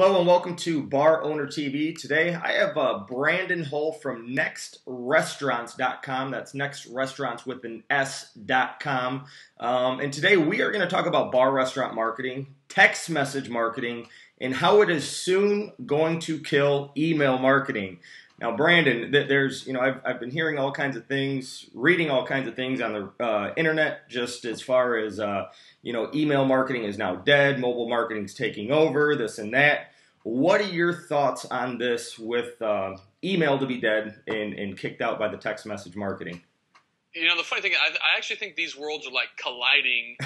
Hello and welcome to Bar Owner TV. Today I have Brandon Hull from nextrestaurants.com. That's Next Restaurants with an S.com. And today we are going to talk about bar restaurant marketing, text message marketing, and how it is soon going to kill email marketing. Now, Brandon, I've been hearing all kinds of things, reading all kinds of things on the internet, just as far as email marketing is now dead, mobile marketing is taking over, this and that. What are your thoughts on this with email to be dead and kicked out by the text message marketing? You know, the funny thing, I actually think these worlds are like colliding.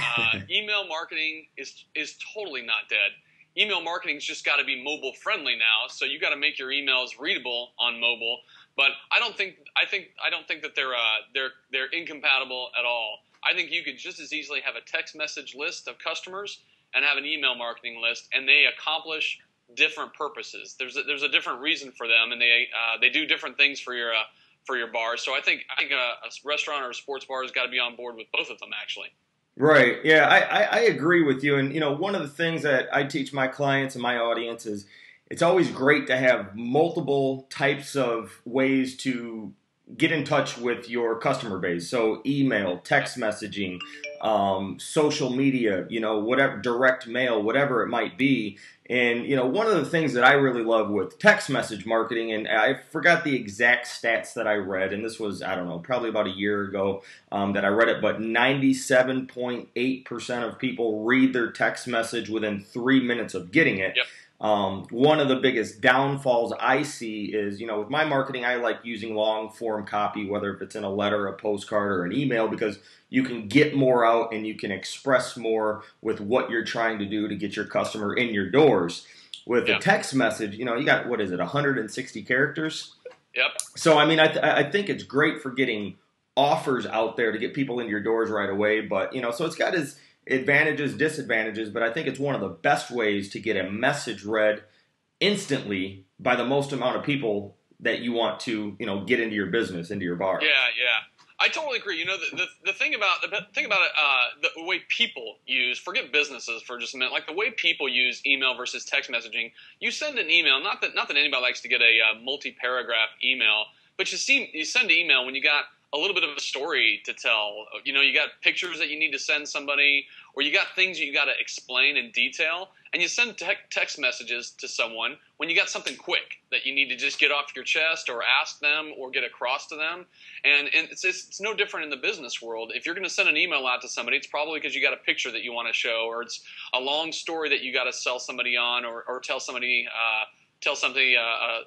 Email marketing is totally not dead. Email marketing's just got to be mobile friendly now, so you got to make your emails readable on mobile. But I don't think that they're incompatible at all. I think you could just as easily have a text message list of customers and have an email marketing list, and they accomplish different purposes. There's a different reason for them, and they do different things for your bar. So I think a restaurant or a sports bar has got to be on board with both of them, actually. Right. Yeah, I agree with you. And, one of the things that I teach my clients and my audience is it's always great to have multiple types of ways to get in touch with your customer base. So email, text messaging, social media, whatever, direct mail, whatever it might be. And, one of the things that I really love with text message marketing, and I forgot the exact stats that I read, and this was, I don't know, probably about a year ago that I read it, but 97.8% of people read their text message within 3 minutes of getting it. Yep. One of the biggest downfalls I see is, with my marketing, I like using long form copy, whether if it's in a letter, a postcard, or an email, because you can get more out and you can express more with what you're trying to do to get your customer in your doors. With a text message, you got, 160 characters? Yep. So, I think it's great for getting offers out there to get people in your doors right away, but, so it's got its advantages, disadvantages, but I think it's one of the best ways to get a message read instantly by the most amount of people that you want to, get into your business, into your bar. Yeah. I totally agree. The thing about it, the way people use, forget businesses for just a minute, like the way people use email versus text messaging. You send an email, not that anybody likes to get a multi-paragraph email, but you send an email when you got a little bit of a story to tell. You got pictures that you need to send somebody, or you got things that you got to explain in detail, and you send text messages to someone when you got something quick that you need to just get off your chest or ask them or get across to them. And it's no different in the business world. If you're going to send an email out to somebody, it's probably because you got a picture that you want to show, or it's a long story that you got to sell somebody on, or tell somebody a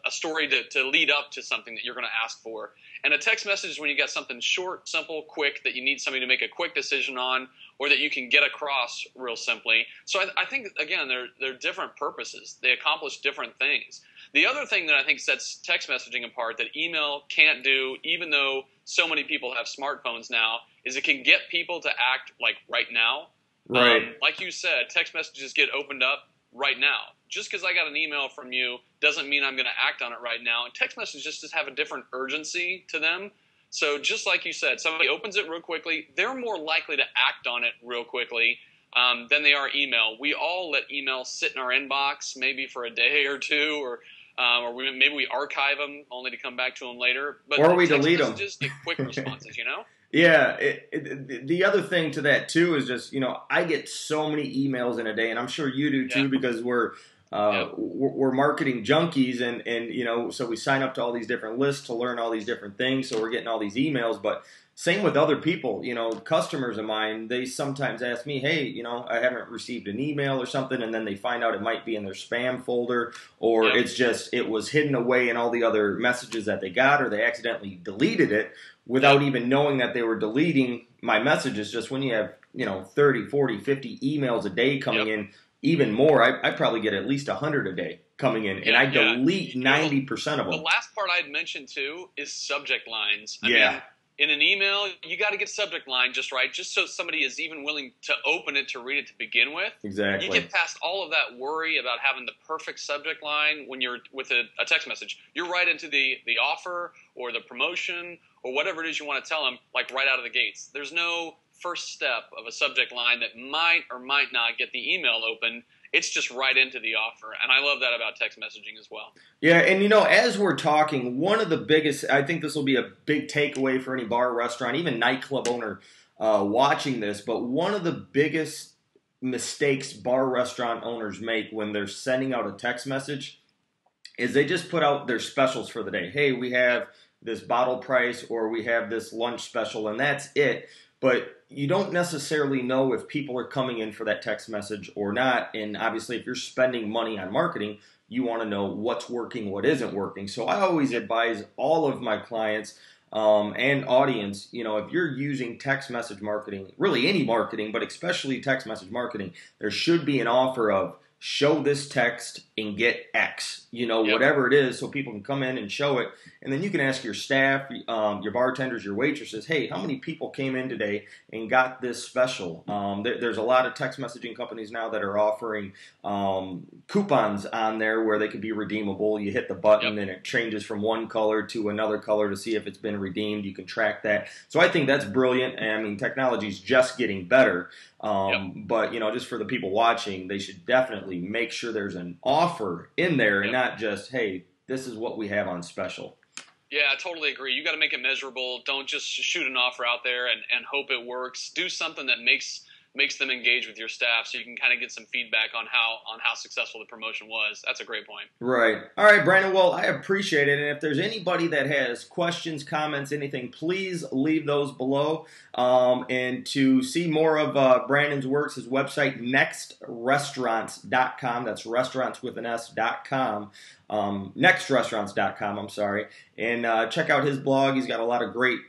story to lead up to something that you're going to ask for. And a text message is when you got something short, simple, quick that you need somebody to make a quick decision on, or that you can get across real simply. So I think, again, they're different purposes. They accomplish different things. The other thing that I think sets text messaging apart that email can't do, even though so many people have smartphones now, is it can get people to act like right now. Right. Like you said, text messages get opened up right now. Just because I got an email from you doesn't mean I'm going to act on it right now. And text messages just have a different urgency to them. So just like you said, somebody opens it real quickly, they're more likely to act on it real quickly than they are email. We all let email sit in our inbox maybe for a day or two, or maybe we archive them only to come back to them later. But or we delete them. Just get quick responses, Yeah, the other thing to that too is just, I get so many emails in a day, and I'm sure you do too, because we're marketing junkies, and so we sign up to all these different lists to learn all these different things, so we're getting all these emails. But same with other people, customers of mine, they sometimes ask me, hey, I haven't received an email or something, and then they find out it might be in their spam folder, or it was hidden away in all the other messages that they got, or they accidentally deleted it without even knowing that they were deleting my messages. Just when you have 30, 40, 50 emails a day coming in, even more, I probably get at least 100 a day coming in, and I delete 90% of them. The last part I'd mentioned too is subject lines. I mean, in an email, you got to get subject line just right, just so somebody is even willing to open it to read it to begin with. Exactly. You get past all of that worry about having the perfect subject line when you're with a text message. You're right into the offer or the promotion or whatever it is you want to tell them, like right out of the gates. There's no first step of a subject line that might or might not get the email open it's just right into the offer. And I love that about text messaging as well. Yeah, and as we're talking, one of the biggest, I think this will be a big takeaway for any bar, restaurant, even nightclub owner watching this, but one of the biggest mistakes bar, restaurant owners make when they're sending out a text message is they just put out their specials for the day. Hey, we have this bottle price, or we have this lunch special, and that's it. But you don't necessarily know if people are coming in for that text message or not. And obviously, if you're spending money on marketing, you want to know what's working, what isn't working. So I always advise all of my clients and audience, if you're using text message marketing, really any marketing, but especially text message marketing, there should be an offer of show this text and get X, whatever it is, so people can come in and show it. And then you can ask your staff, your bartenders, your waitresses, hey, how many people came in today and got this special? There's a lot of text messaging companies now that are offering coupons on there where they can be redeemable. You hit the button and it changes from one color to another color to see if it's been redeemed. You can track that. So I think that's brilliant. And I mean, technology is just getting better. But, just for the people watching, they should definitely make sure there's an offer in there and not just, hey, this is what we have on special. Yeah, I totally agree. You got to make it measurable. Don't just shoot an offer out there and hope it works. Do something that makes them engage with your staff, so you can kind of get some feedback on how successful the promotion was. That's a great point. Right. All right, Brandon. Well, I appreciate it. And if there's anybody that has questions, comments, anything, please leave those below. And to see more of Brandon's works, his website, nextrestaurants.com. That's restaurants with an S.com. Nextrestaurants.com, I'm sorry. And check out his blog. He's got a lot of great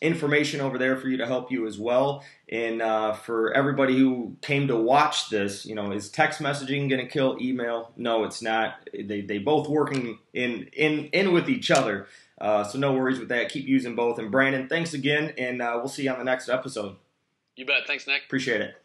information over there for you to help you as well. And for everybody who came to watch this, is text messaging going to kill email? No, it's not. They both working in with each other. So no worries with that. Keep using both. And Brandon, thanks again, and we'll see you on the next episode. You bet. Thanks, Nick. Appreciate it.